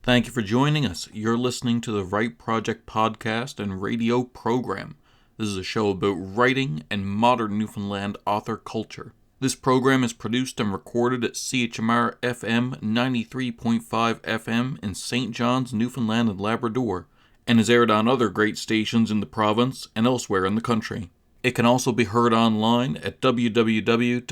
Thank you for joining us. You're listening to the Write Project podcast and radio program. This is a show about writing and modern Newfoundland author culture. This program is produced and recorded at CHMR FM 93.5 FM in St. John's, Newfoundland and Labrador, and is aired on other great stations in the province and elsewhere in the country. It can also be heard online at www.chmr.ca.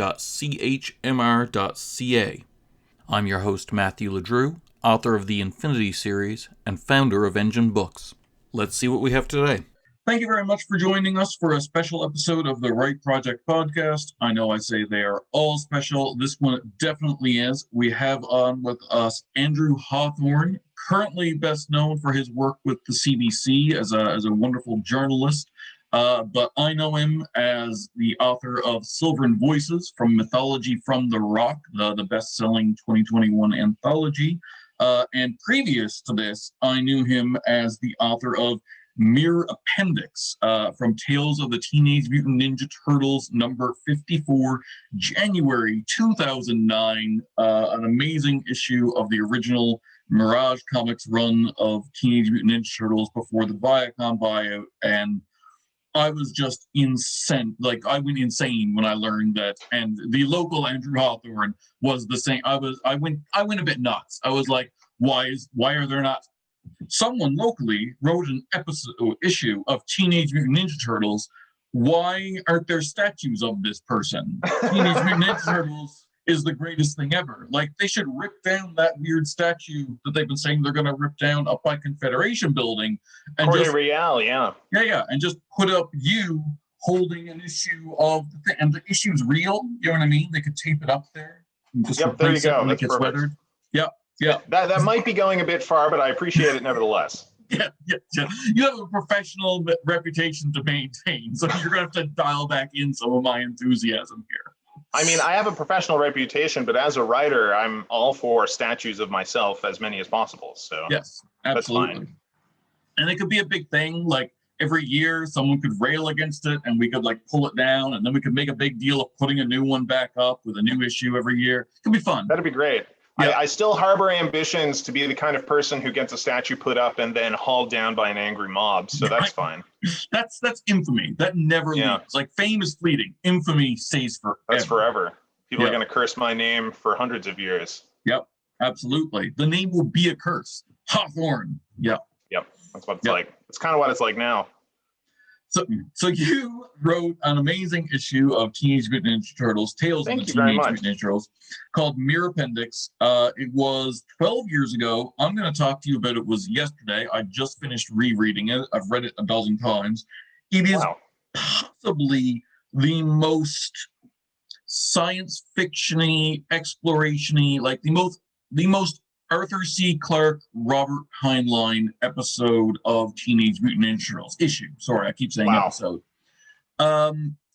I'm your host, Matthew LeDrew, author of the Infinity series and founder of Engine Books. Let's see what we have today. Thank you very much for joining us for a special episode of the Write Project podcast. I know I say they are all special. This one definitely is. We have on with us Andrew Hawthorn, currently best known for his work with the CBC as a wonderful journalist. But I know him as the author of Silvern Voices from Mythology from the Rock, the best-selling 2021 anthology. And previous to this, I knew him as the author of Mere Appendix from Tales of the Teenage Mutant Ninja Turtles number 54, January 2009, an amazing issue of the original Mirage Comics run of Teenage Mutant Ninja Turtles before the Viacom buyout, and I was just insane. Like, I went insane when I learned that, and the local Andrew Hawthorn was the same. I went a bit nuts. I was like, why are there not? Someone locally wrote an issue of Teenage Mutant Ninja Turtles. Why aren't there statues of this person? Teenage Mutant Ninja Turtles is the greatest thing ever. Like, they should rip down that weird statue that they've been saying they're going to rip down up by Confederation Building. And Corte Real, yeah. Yeah, and just put up you holding an issue of the thing. And the issue's real, you know what I mean? They could tape it up there. And just there you go. That's perfect. Weathered. Yeah. That might be going a bit far, but I appreciate it nevertheless. Yeah. You have a professional reputation to maintain, so you're going to have to dial back in some of my enthusiasm here. I mean, I have a professional reputation, but as a writer, I'm all for statues of myself, as many as possible. So yes, absolutely. That's fine. And it could be a big thing, like every year someone could rail against it and we could like pull it down, and then we could make a big deal of putting a new one back up with a new issue every year. It could be fun. That'd be great. Yeah. I still harbor ambitions to be the kind of person who gets a statue put up and then hauled down by an angry mob. So that's fine. That's infamy. That never leaves. Like, fame is fleeting. Infamy stays forever. That's forever. People are going to curse my name for hundreds of years. Yep, absolutely. The name will be a curse. Hawthorne. Yep. That's what it's like. It's kind of what it's like now. So you wrote an amazing issue of Teenage Mutant Ninja Turtles, Tales of the Teenage Mutant Ninja Turtles, called Mere Appendix. It was 12 years ago. I'm going to talk to you about it. Was yesterday. I just finished rereading it. I've read it a dozen times. It is possibly the most science fiction-y, exploration-y, like the most Arthur C. Clarke, Robert Heinlein episode of Teenage Mutant Ninja Turtles issue. Sorry, I keep saying episode.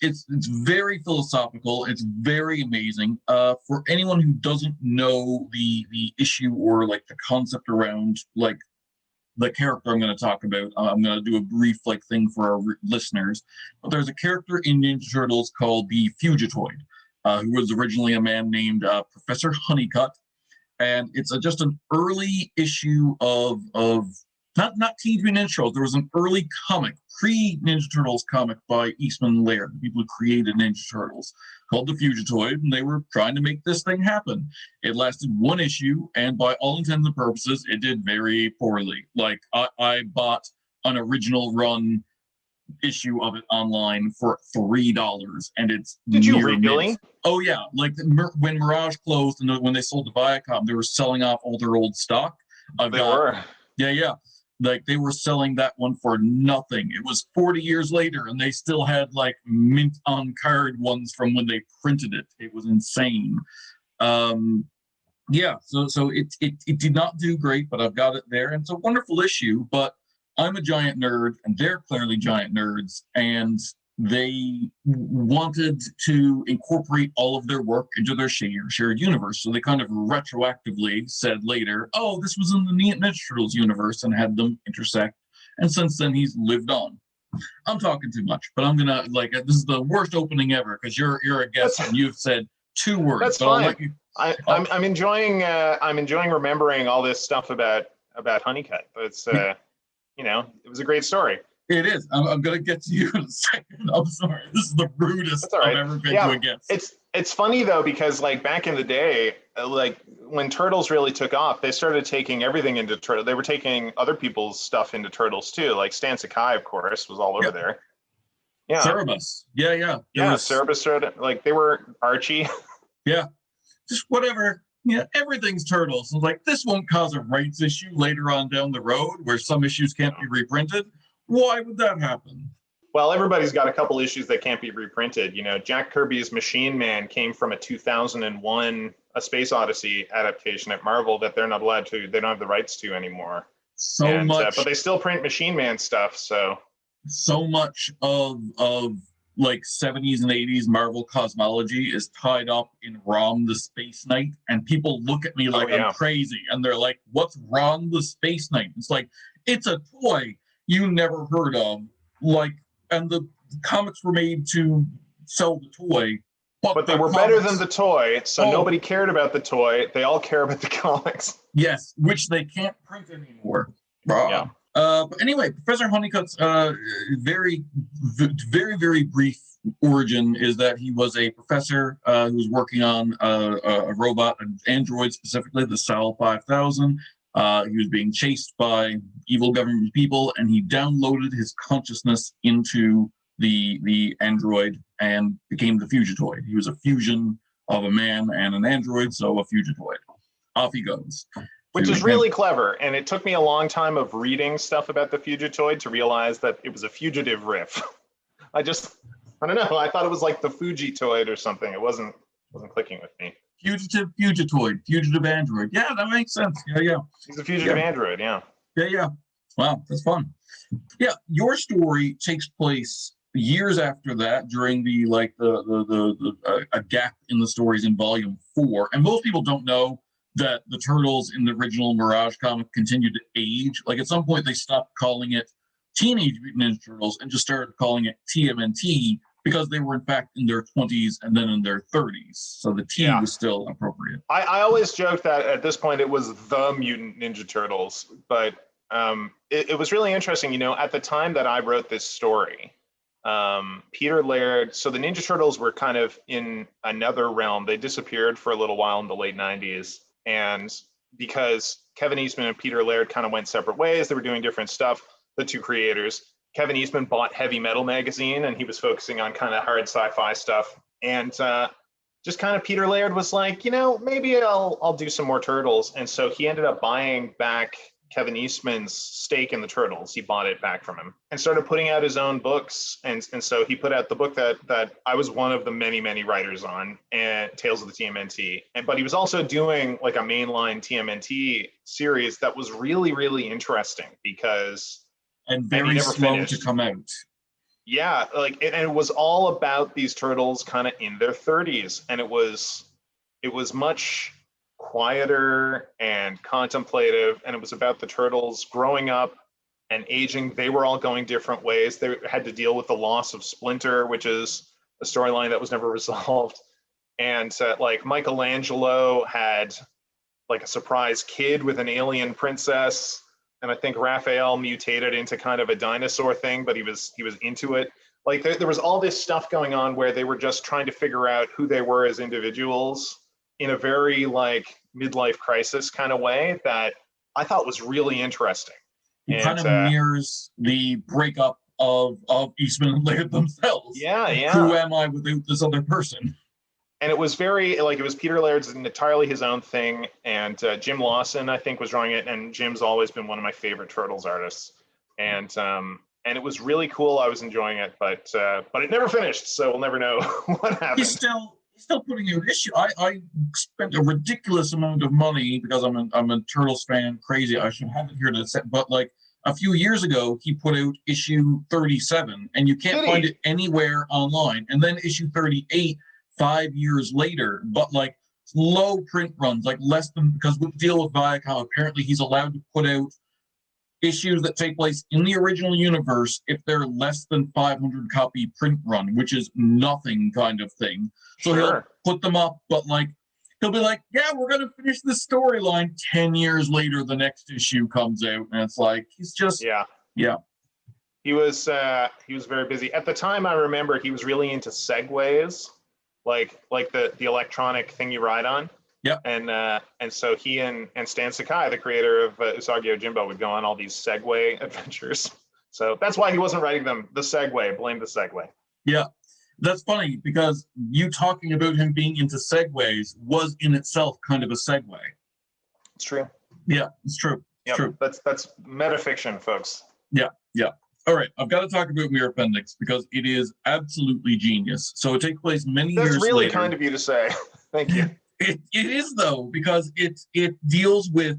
It's very philosophical. It's very amazing. For anyone who doesn't know the issue or like the concept around like the character I'm going to talk about, I'm going to do a brief like thing for our listeners. But there's a character in Ninja Turtles called the Fugitoid, who was originally a man named Professor Honeycomb. And it's just an early issue of not Teenage Mutant Ninja Turtles. There was an early comic, pre-Ninja Turtles comic by Eastman Laird, the people who created Ninja Turtles, called The Fugitoid, and they were trying to make this thing happen. It lasted one issue, and by all intents and purposes, it did very poorly. Like, I bought an original run issue of it online for $3, and it's Did you really? Oh yeah, like when Mirage closed and when they sold to Viacom, they were selling off all their old stock. Yeah. Like, they were selling that one for nothing. It was 40 years later, and they still had like mint on card ones from when they printed it. It was insane. So it did not do great, but I've got it there, and it's a wonderful issue. But I'm a giant nerd, and they're clearly giant nerds, and they wanted to incorporate all of their work into their shared universe. So they kind of retroactively said later, oh, this was in the Ninja Turtles universe, and had them intersect. And since then, he's lived on. I'm talking too much, but I'm going to, like, this is the worst opening ever, because you're a guest, and you've said 2 words. That's fine. I'm enjoying remembering all this stuff about about Honeycomb. It's you know, it was a great story. It is. I'm going to get to you in a second. I'm sorry. This is the rudest That's all right. I've ever been to a guest. It's funny though, because like back in the day, like when Turtles really took off, they started taking everything into Turtle. They were taking other people's stuff into Turtles too. Like Stan Sakai, of course, was all over there. Yeah. Cerebus. Yeah. Cerebus started, like they were Archie. Yeah. Just whatever. Yeah, everything's Turtles. It's like, this won't cause a rights issue later on down the road where some issues can't be reprinted. Why would that happen? Well, everybody's got a couple issues that can't be reprinted. You know, Jack Kirby's Machine Man came from a 2001 A Space Odyssey adaptation at Marvel that they're not allowed to, they don't have the rights to anymore. But they still print Machine Man stuff, so much of like 70s and 80s Marvel cosmology is tied up in Rom the Space Knight, and people look at me like I'm crazy, and they're like, what's Rom the Space Knight? It's like, it's a toy you never heard of, like, and the comics were made to sell the toy, but they were better than the toy, so nobody cared about the toy. They all care about the comics. Yes, which they can't print anymore. Yeah. But anyway, Professor Honeycutt's very, very brief origin is that he was a professor who was working on a robot, an android specifically, the SAL 5000. He was being chased by evil government people, and he downloaded his consciousness into the android and became the Fugitoid. He was a fusion of a man and an android, so a Fugitoid. Off he goes. Which is really clever, and it took me a long time of reading stuff about the Fugitoid to realize that it was a fugitive riff. I don't know, I thought it was like the Fugitoid or something. It wasn't clicking with me. Fugitoid, fugitive android. Yeah, that makes sense. Yeah. He's a fugitive android, yeah. Yeah. Wow, that's fun. Yeah, your story takes place years after that, during a gap in the stories in Volume 4. And most people don't know that the Turtles in the original Mirage comic continued to age. Like, at some point, they stopped calling it Teenage Mutant Ninja Turtles and just started calling it TMNT, because they were in fact in their 20s and then in their 30s. So the T was still appropriate. I always joke that at this point it was the Mutant Ninja Turtles, but it was really interesting. You know, at the time that I wrote this story, Peter Laird, so the Ninja Turtles were kind of in another realm. They disappeared for a little while in the late 90s. And because Kevin Eastman and Peter Laird kind of went separate ways, they were doing different stuff, the two creators. Kevin Eastman bought Heavy Metal magazine, and he was focusing on kind of hard sci-fi stuff. And just kind of Peter Laird was like, you know, maybe I'll do some more Turtles. And so he ended up buying back Kevin Eastman's stake in the Turtles. He bought it back from him and started putting out his own books. And so he put out the book that I was one of the many writers on, and Tales of the TMNT. But he was also doing like a mainline TMNT series that was really, really interesting because and very slow to come out. Yeah, like it was all about these turtles kind of in their 30s, and it was much quieter and contemplative, and it was about the turtles growing up and aging. They were all going different ways. They had to deal with the loss of Splinter, which is a storyline that was never resolved. And like Michelangelo had like a surprise kid with an alien princess. And I think Raphael mutated into kind of a dinosaur thing, but he was into it. Like there was all this stuff going on where they were just trying to figure out who they were as individuals in a very like midlife crisis kind of way that I thought was really interesting. It kind of mirrors the breakup of Eastman and Laird themselves. Yeah. Who am I without this other person? And it was very, like, it was Peter Laird's entirely his own thing. And Jim Lawson, I think, was drawing it. And Jim's always been one of my favorite Turtles artists. And it was really cool. I was enjoying it, but it never finished. So we'll never know what happened. He's still putting out issue. I spent a ridiculous amount of money because I'm a Turtles fan, crazy. I should have it here to set, but like a few years ago, he put out issue 37, and you can't find it anywhere online. And then issue 38. 5 years later, but like low print runs, like less than, because with the deal with Viacom, apparently he's allowed to put out issues that take place in the original universe if they're less than 500 copy print run, which is nothing kind of thing. So he'll put them up, but like he'll be like, yeah, we're going to finish this storyline. 10 years later, the next issue comes out, and it's like, he's just, yeah. He was very busy. At the time, I remember he was really into segways, like the electronic thing you ride on. Yeah. And so he and Stan Sakai, the creator of Usagi Yojimbo, would go on all these Segway adventures. So that's why he wasn't writing them. The Segway, blame the Segway. Yeah. That's funny because you talking about him being into Segways was in itself kind of a segue. It's true. Yeah, it's true. It's true. That's metafiction, folks. Yeah. All right, I've got to talk about Mere Appendix because it is absolutely genius. So it takes place many years later. That's really kind of you to say. Thank you. It is, though, because it deals with,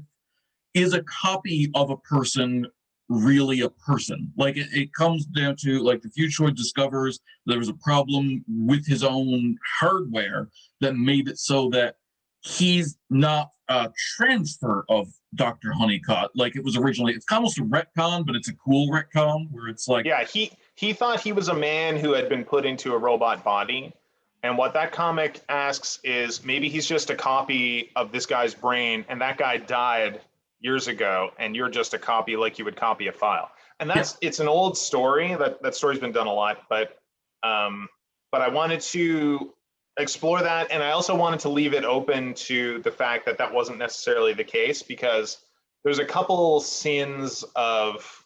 is a copy of a person really a person? Like it comes down to, like, the Fugitoid discovers there was a problem with his own hardware that made it so that he's not a transfer of Dr. Honeycomb like it was originally. It's almost a retcon, but it's a cool retcon where it's like, yeah, he thought he was a man who had been put into a robot body. And what that comic asks is, maybe he's just a copy of this guy's brain, and that guy died years ago, and you're just a copy, like you would copy a file. And it's an old story. That story's been done a lot, but I wanted to explore that, and I also wanted to leave it open to the fact that wasn't necessarily the case, because there's a couple sins of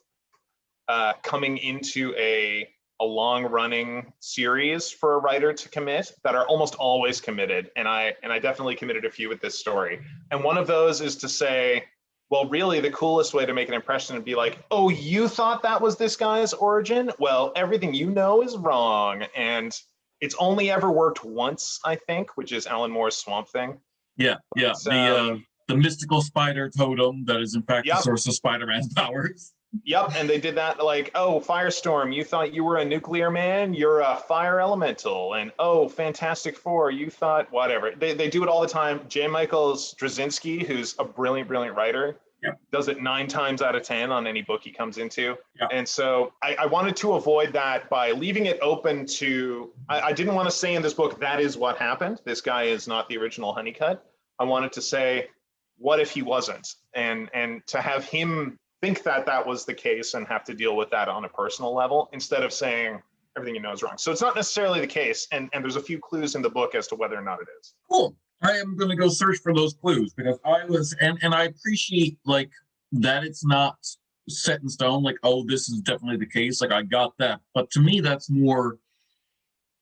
coming into a long-running series for a writer to commit that are almost always committed, and I definitely committed a few with this story. And one of those is to say, well, really, the coolest way to make an impression would be like, oh, you thought that was this guy's origin? Well, everything you know is wrong, and it's only ever worked once, I think, which is Alan Moore's Swamp Thing. Yeah. The mystical spider totem that is in fact the source of Spider-Man's powers. Yep, and they did that like, oh, Firestorm, you thought you were a nuclear man, you're a fire elemental, and oh, Fantastic Four, you thought whatever. They do it all the time. J. Michael Straczynski, who's a brilliant writer, does it 9 times out of 10 on any book he comes into. And so I wanted to avoid that by leaving it open to, I didn't want to say in this book, that is what happened. This guy is not the original Honeycutt. I wanted to say, what if he wasn't? And to have him think that was the case and have to deal with that on a personal level, instead of saying everything you know is wrong. So it's not necessarily the case, and there's a few clues in the book as to whether or not it is. Cool. I am going to go search for those clues, because I was, and I appreciate, like, that it's not set in stone, like, oh, this is definitely the case, like, I got that. But to me, that's more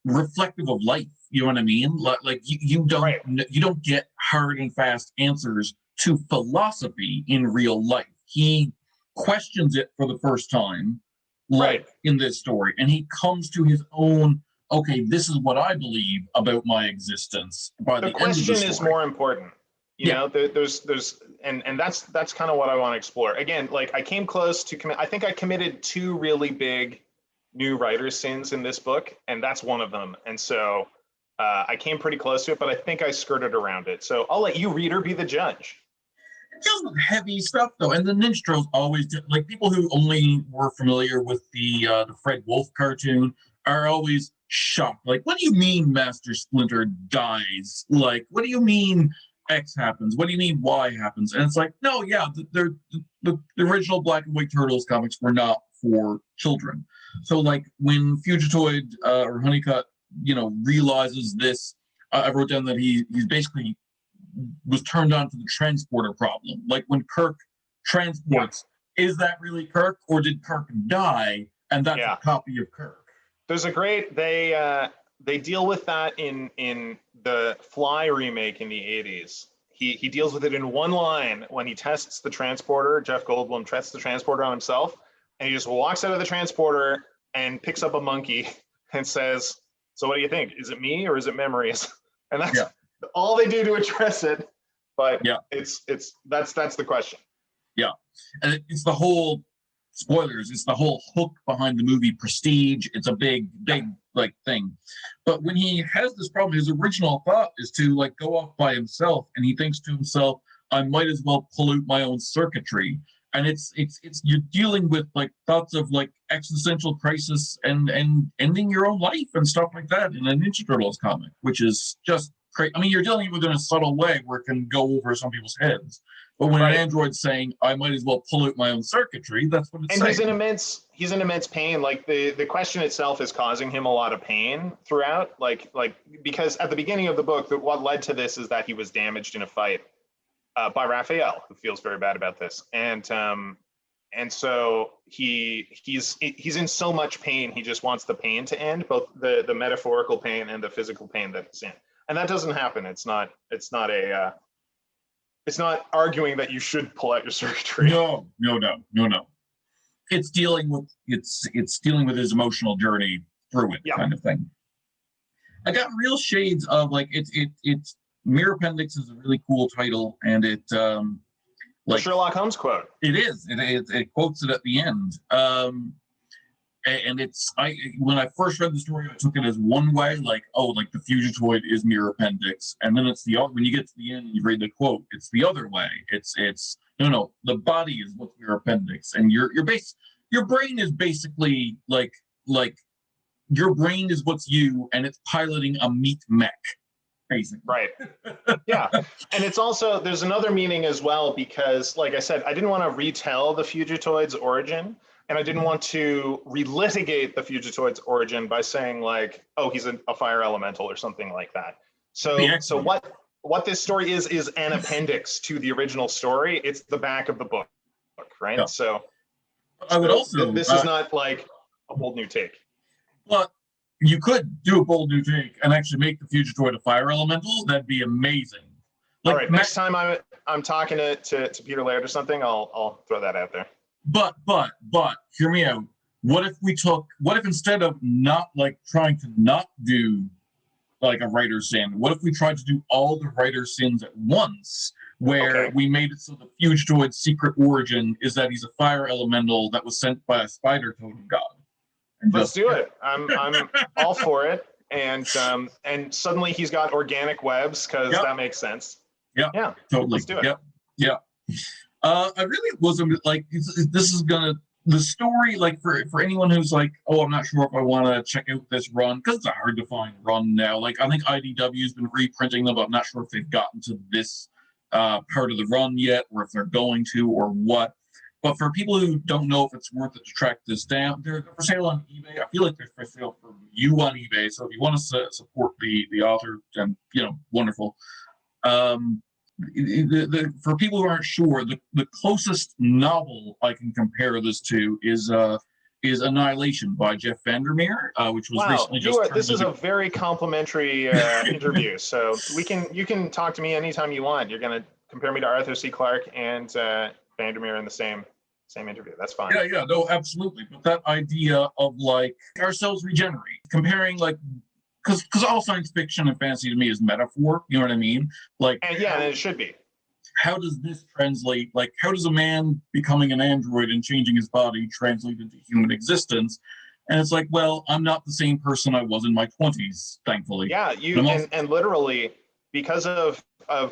reflective of life. You know what I mean? Like you don't get hard and fast answers to philosophy in real life. He questions it for the first time, like in this story, and he comes to his own, okay, this is what I believe about my existence. By the question is more important. You know, there's and that's kind of what I want to explore. Again, like, I came close to commit. I think I committed 2 really big new writer sins in this book, and that's one of them. And so I came pretty close to it, but I think I skirted around it. So I'll let you, reader, be the judge. Just heavy stuff, though, and the Ninja Turtles always did. Like, people who only were familiar with the Fred Wolf cartoon are always shocked. Like, what do you mean Master Splinter dies? Like, what do you mean X happens? What do you mean Y happens? And it's like, no, yeah, the original Black and White Turtles comics were not for children. So, like, when Fugitoid or Honeycutt, realizes this, I wrote down that he's basically was turned on to the transporter problem. Like, when Kirk transports, is that really Kirk, or did Kirk die and that's a copy of Kirk? There's a great, they deal with that in the Fly remake in the 80s. He deals with it in one line when he tests the transporter. Jeff Goldblum tests the transporter on himself, and he just walks out of the transporter and picks up a monkey and says, so what do you think? Is it me or is it memories? And that's all they do to address it. But that's the question. Yeah. And it's the whole, spoilers, it's the whole hook behind the movie Prestige. It's a big like thing. But when he has this problem, his original thought is to, like, go off by himself, and he thinks to himself, I might as well pollute my own circuitry. And it's you're dealing with, like, thoughts of, like, existential crisis and ending your own life and stuff like that in a Ninja Turtles comic, which is just crazy. I mean, you're dealing with it in a subtle way where it can go over some people's heads. But when an android's saying, I might as well pull out my own circuitry, that's what it's saying. And he's in immense pain. Like the question itself is causing him a lot of pain throughout. Like because at the beginning of the book, what led to this is that he was damaged in a fight by Raphael, who feels very bad about this. And so he's in so much pain, he just wants the pain to end, both the metaphorical pain and the physical pain that it's in. And that doesn't happen. It's not arguing that you should pull out your circuitry. No. It's dealing with his emotional journey through it, kind of thing. I got real shades of like it's Mere Appendix is a really cool title, and it like Sherlock Holmes quote. It is. It quotes it at the end. And when I first read the story, I took it as one way, like the Fugitoid is Mere Appendix, and then it's the other. When you get to the end and you read the quote, it's the other way. It's no, the body is what's Mere Appendix, and your brain is basically like your brain is what's you, and it's piloting a meat mech. Basically. Right. Yeah. And it's also, there's another meaning as well, because like I said, I didn't want to retell the Fugitoid's origin, and I didn't want to relitigate the Fugitoid's origin by saying like, oh, he's a fire elemental or something like that. So what this story is an appendix to the original story. It's the back of the book, right? Yeah. So I would also, this is not like a bold new take. But you could do a bold new take and actually make the Fugitoid a fire elemental. That'd be amazing. Like, all right, next time I'm talking to Peter Laird or something, I'll throw that out there. But hear me out. What if instead of not like trying to not do like a writer's sin, what if we tried to do all the writer's sins at once, where we made it so the Fugitoid's secret origin is that he's a fire elemental that was sent by a spider totem god? Let's do it. I'm all for it. And suddenly he's got organic webs, because that makes sense. Yeah, totally. Let's do it. Yeah. I really wasn't like, this is the story, like for anyone who's like, oh, I'm not sure if I want to check out this run, because it's a hard to find run now. Like I think IDW's been reprinting them, but I'm not sure if they've gotten to this part of the run yet, or if they're going to, or what. But for people who don't know if it's worth it to track this down, they're for sale on eBay. I feel like they're for sale for you on eBay. So if you want to support the author, then wonderful. For people who aren't sure, the closest novel I can compare this to is Annihilation by Jeff Vandermeer, which was recently just. This is a very complimentary interview. So you can talk to me anytime you want. You're going to compare me to Arthur C. Clarke and Vandermeer in the same interview. That's fine. Yeah, no, absolutely. But that idea of like ourselves regenerate, comparing like, because all science fiction and fantasy to me is metaphor. You know what I mean? Like, and it should be. How does this translate? Like, how does a man becoming an android and changing his body translate into human existence? And it's like, well, I'm not the same person I was in my 20s, thankfully. Yeah, and literally because of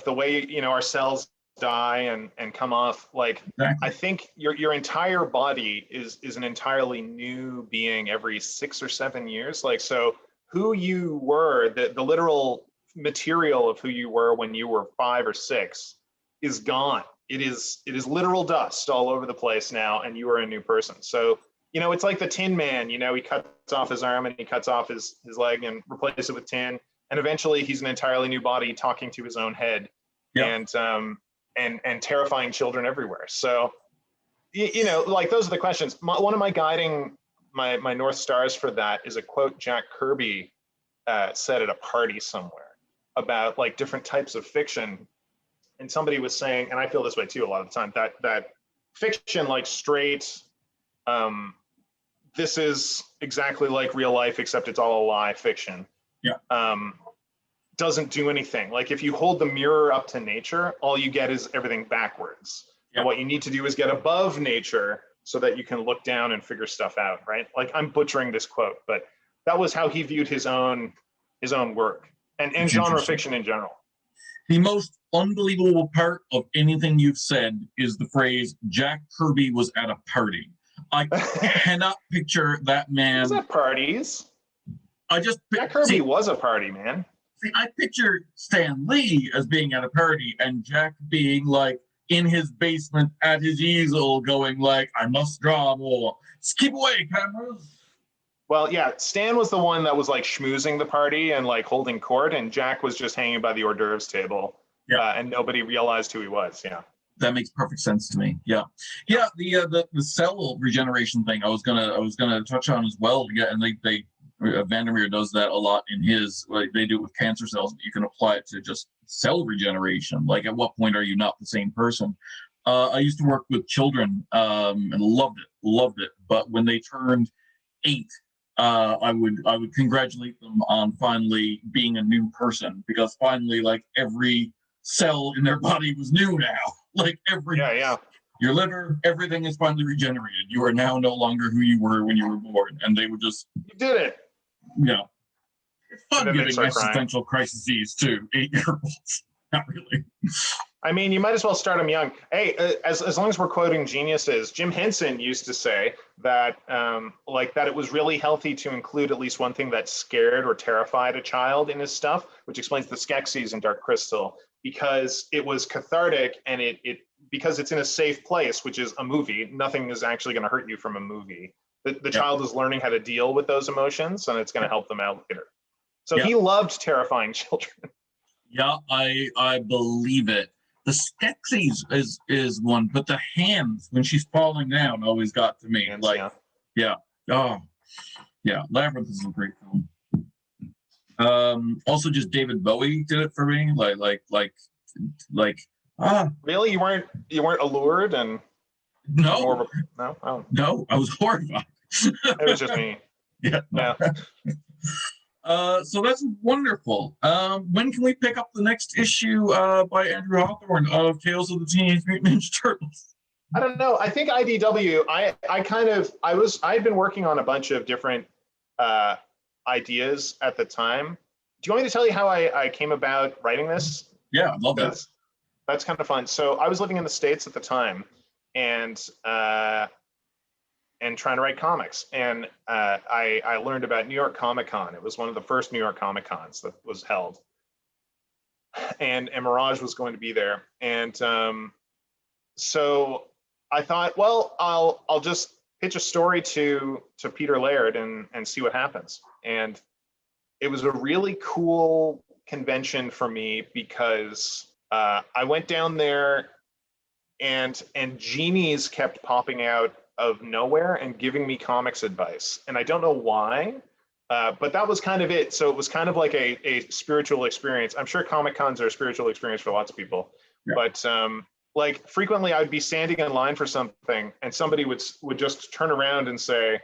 the way our cells die and come off, like exactly. I think your entire body is an entirely new being every 6 or 7 years. Like, so who you were, the literal material of who you were when you were 5 or 6 is gone. It is literal dust all over the place now, and you are a new person. So it's like the Tin Man. He cuts off his arm and he cuts off his leg and replaces it with tin, and eventually he's an entirely new body talking to his own head. Yep. And terrifying children everywhere. So, like those are the questions. One of my guiding, my North Stars for that is a quote Jack Kirby said at a party somewhere about like different types of fiction. And somebody was saying, and I feel this way too a lot of the time, that fiction, like straight, this is exactly like real life, except it's all a lie fiction. Yeah. Doesn't do anything. Like if you hold the mirror up to nature, all you get is everything backwards. Yeah. And what you need to do is get above nature so that you can look down and figure stuff out, right? Like I'm butchering this quote, but that was how he viewed his own work and genre fiction in general. The most unbelievable part of anything you've said is the phrase Jack Kirby was at a party. I cannot picture that man. Was at parties. Jack Kirby was a party man. See, I picture Stan Lee as being at a party and Jack being like in his basement at his easel going like, I must draw more. Just keep away, cameras. Well, yeah, Stan was the one that was like schmoozing the party and like holding court, and Jack was just hanging by the hors d'oeuvres table. Yeah. And nobody realized who he was. Yeah. That makes perfect sense to me. Yeah. The cell regeneration thing I was gonna touch on as well. Yeah, and they Vandermeer does that a lot in his, like they do it with cancer cells, but you can apply it to just cell regeneration. Like at what point are you not the same person? I used to work with children and loved it. But when they turned 8, I would congratulate them on finally being a new person, because finally like every cell in their body was new now. Like your liver, everything is finally regenerated. You are now no longer who you were when you were born. And they would just, you did it. Yeah. It's fun giving existential crises to 8-year-olds. Not really. I mean, you might as well start them young. Hey, as long as we're quoting geniuses, Jim Henson used to say that that it was really healthy to include at least one thing that scared or terrified a child in his stuff, which explains the Skeksis in Dark Crystal, because it was cathartic, and it because it's in a safe place, which is a movie. Nothing is actually going to hurt you from a movie. The child is learning how to deal with those emotions, and it's going to help them out later. So he loved terrifying children. Yeah, I believe it. The Skeksis is one, but the hands when she's falling down always got to me. Labyrinth is a great film. Also, just David Bowie did it for me. Really, you weren't allured and no, no, I was horrified. It was just me. Yeah. So that's wonderful. When can we pick up the next issue by Andrew Hawthorn of Tales of the Teenage Mutant Ninja Turtles? I don't know. I think IDW. I had been working on a bunch of different ideas at the time. Do you want me to tell you how I came about writing this? Yeah, I'd love that. That's kind of fun. So I was living in the States at the time, and trying to write comics. And I learned about New York Comic Con. It was one of the first New York Comic Cons that was held. And Mirage was going to be there. And so I thought, well, I'll just pitch a story to Peter Laird and see what happens. And it was a really cool convention for me, because I went down there and genies kept popping out of nowhere and giving me comics advice. And I don't know why, but that was kind of it. So it was kind of like a spiritual experience. I'm sure Comic Cons are a spiritual experience for lots of people, but like frequently I would be standing in line for something and somebody would just turn around and say,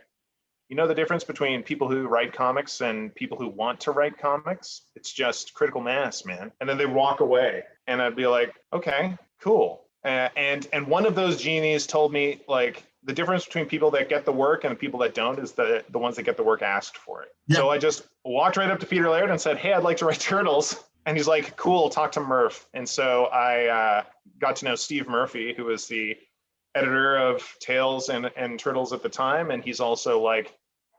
you know the difference between people who write comics and people who want to write comics? It's just critical mass, man. And then they walk away and I'd be like, okay, cool. And one of those genies told me, like, the difference between people that get the work and the people that don't is the ones that get the work asked for it. Yeah. So I just walked right up to Peter Laird and said, hey, I'd like to write Turtles. And he's like, cool, talk to Murph. And so I got to know Steve Murphy, who was the editor of Tales and Turtles at the time. And he's also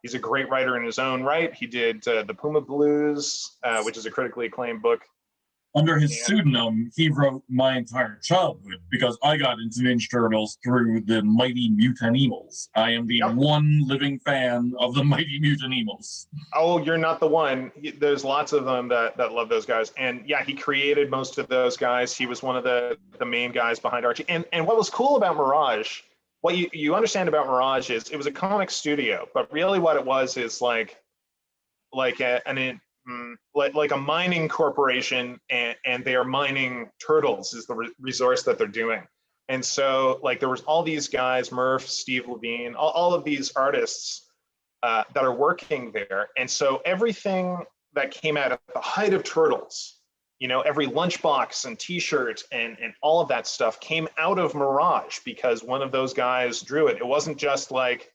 he's a great writer in his own right. He did the Puma Blues, which is a critically acclaimed book. Under his pseudonym, he wrote my entire childhood, because I got into Ninja Turtles through the Mighty Mutanimals. I am the one living fan of the Mighty Mutanimals. Oh, you're not the one. There's lots of them that love those guys. And yeah, he created most of those guys. He was one of the main guys behind Archie. And what was cool about Mirage, what you understand about Mirage is it was a comic studio, but really what it was is like a mining corporation, and they are mining turtles is the resource that they're doing. And so there was all these guys, Murph, Steve Levine, all of these artists that are working there. And so everything that came out at the height of Turtles, every lunchbox and t-shirt and all of that stuff came out of Mirage, because one of those guys drew it. It wasn't just like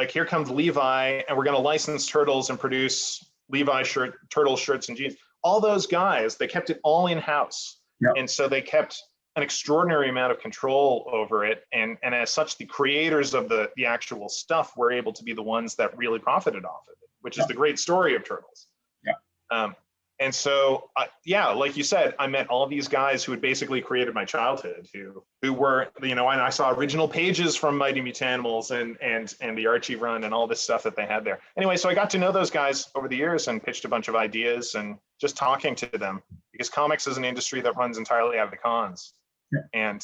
here comes Levi and we're going to license Turtles and produce Levi Turtle shirts and jeans. All those guys, they kept it all in-house. Yep. And so they kept an extraordinary amount of control over it. And as such, the creators of the actual stuff were able to be the ones that really profited off of it, which is the great story of Turtles. Yeah. And so, yeah, like you said, I met all these guys who had basically created my childhood, who were, and I saw original pages from Mighty Mutanimals and the Archie run and all this stuff that they had there. Anyway, so I got to know those guys over the years and pitched a bunch of ideas and just talking to them, because comics is an industry that runs entirely out of the cons. Yeah.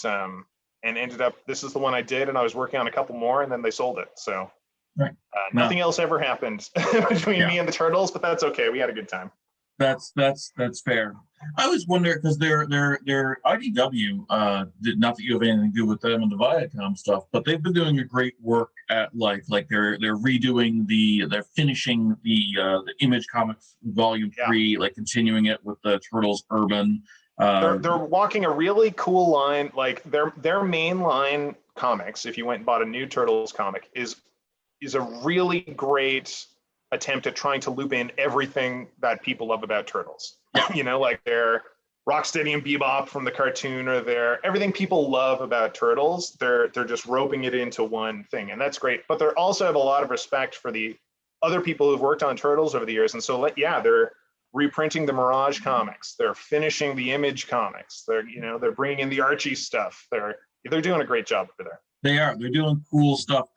And ended up, this is the one I did, and I was working on a couple more, and then they sold it. So right. Nothing else ever happened between me and the Turtles, but that's okay. We had a good time. That's fair. I was wondering, because their IDW, not that you have anything to do with them and the Viacom stuff, but they've been doing a great work at like they're redoing they're finishing the Image Comics Volume 3, like continuing it with the Turtles Urban. They're walking a really cool line. Like their main line comics, if you went and bought a new Turtles comic, is a really great attempt at trying to loop in everything that people love about Turtles. Like their Rocksteady and Bebop from the cartoon, or their everything people love about Turtles. They're just roping it into one thing, and that's great. But they also have a lot of respect for the other people who've worked on Turtles over the years, and so they're reprinting the Mirage comics. They're finishing the Image comics. They're bringing in the Archie stuff. They're doing a great job over there. They are. They're doing cool stuff.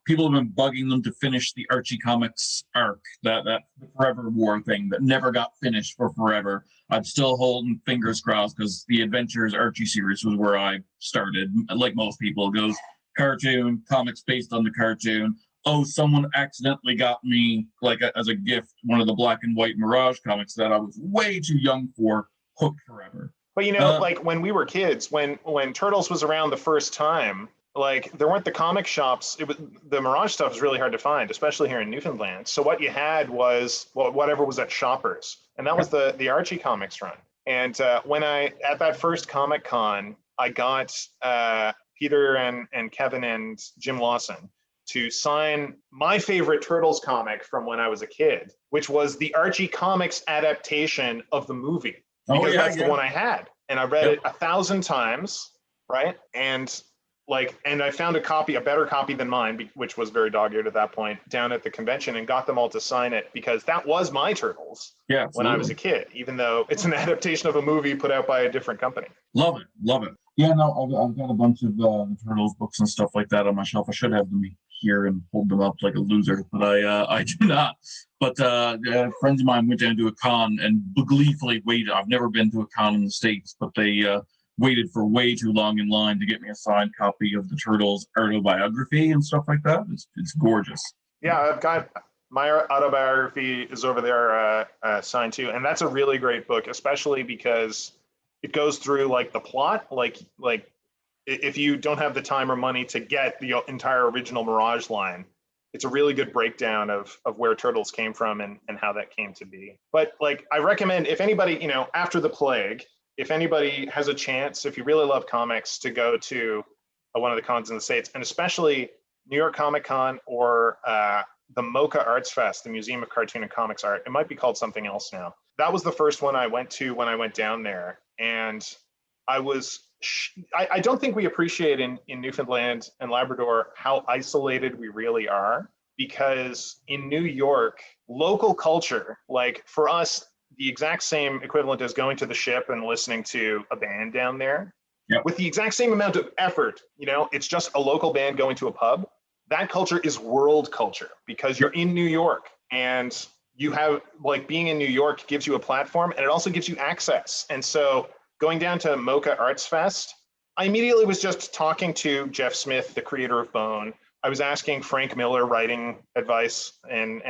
People have been bugging them to finish the Archie Comics arc, that Forever War thing that never got finished for forever. I'm still holding fingers crossed, because the Adventures Archie series was where I started. Like most people, it goes cartoon, comics based on the cartoon. Oh, someone accidentally got me, as a gift, one of the black and white Mirage comics that I was way too young for, hooked forever. But when we were kids, when Turtles was around the first time, there weren't the comic shops. The Mirage stuff was really hard to find, especially here in Newfoundland. So what you had was whatever was at Shoppers, and that was the Archie comics run. And when at that first Comic Con, I got Peter and Kevin and Jim Lawson to sign my favorite Turtles comic from when I was a kid, which was the Archie comics adaptation of the movie, because that's the one I had, and I read it 1,000 times, right? And I found a better copy than mine, which was very dog-eared at that point, down at the convention, and got them all to sign it, because that was my Turtles when I was a kid, even though it's an adaptation of a movie put out by a different company. Love it. Yeah, no, I've got a bunch of the Turtles books and stuff like that on my shelf. I should have them here and hold them up like a loser, but I do not. But friends of mine went down to a con and gleefully waited. I've never been to a con in the States, but they waited for way too long in line to get me a signed copy of the Turtles autobiography and stuff like that. It's gorgeous. Yeah, I've got my autobiography is over there signed too, and that's a really great book, especially because it goes through the plot, if you don't have the time or money to get the entire original Mirage line, it's a really good breakdown of where Turtles came from and how that came to be. But I recommend, if anybody, after the plague, if anybody has a chance, if you really love comics, to go to one of the cons in the States, and especially New York Comic Con or the MoCA Arts Fest, the Museum of Cartoon and Comics Art. It might be called something else now. That was the first one I went to when I went down there. And I don't think we appreciate in Newfoundland and Labrador how isolated we really are, because in New York, local culture, for us, the exact same equivalent as going to the Ship and listening to a band down there, with the exact same amount of effort, it's just a local band going to a pub. That culture is world culture, because you're in New York, and you have being in New York gives you a platform, and it also gives you access. And so going down to MoCA Arts Fest, I immediately was just talking to Jeff Smith, the creator of Bone. I was asking Frank Miller writing advice, and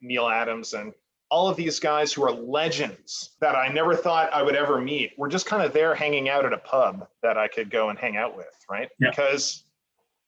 Neil Adams, and all of these guys who are legends that I never thought I would ever meet. We're just kind of there hanging out at a pub that I could go and hang out with, right? Yeah. Because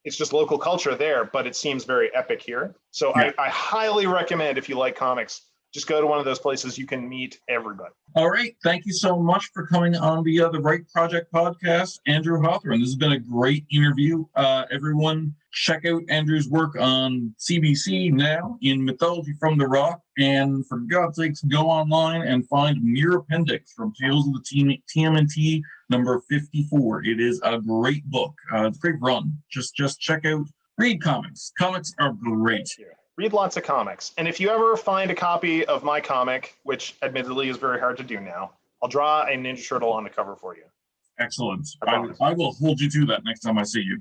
it's just local culture there, but it seems very epic here. So yeah. I highly recommend, if you like comics, just go to one of those places. You can meet everybody. All right. Thank you so much for coming on the Right Project podcast, Andrew Hawthorne. This has been a great interview. Everyone, check out Andrew's work on CBC now in Mythology from the Rock. And for God's sakes, go online and find Mere Appendix from Tales of the TMNT number 54. It is a great book. It's a great run. Just check out, read comics. Comics are great. read lots of comics. And if you ever find a copy of my comic, which admittedly is very hard to do now, I'll draw a Ninja Turtle on the cover for you. Excellent. I will hold you to that next time I see you.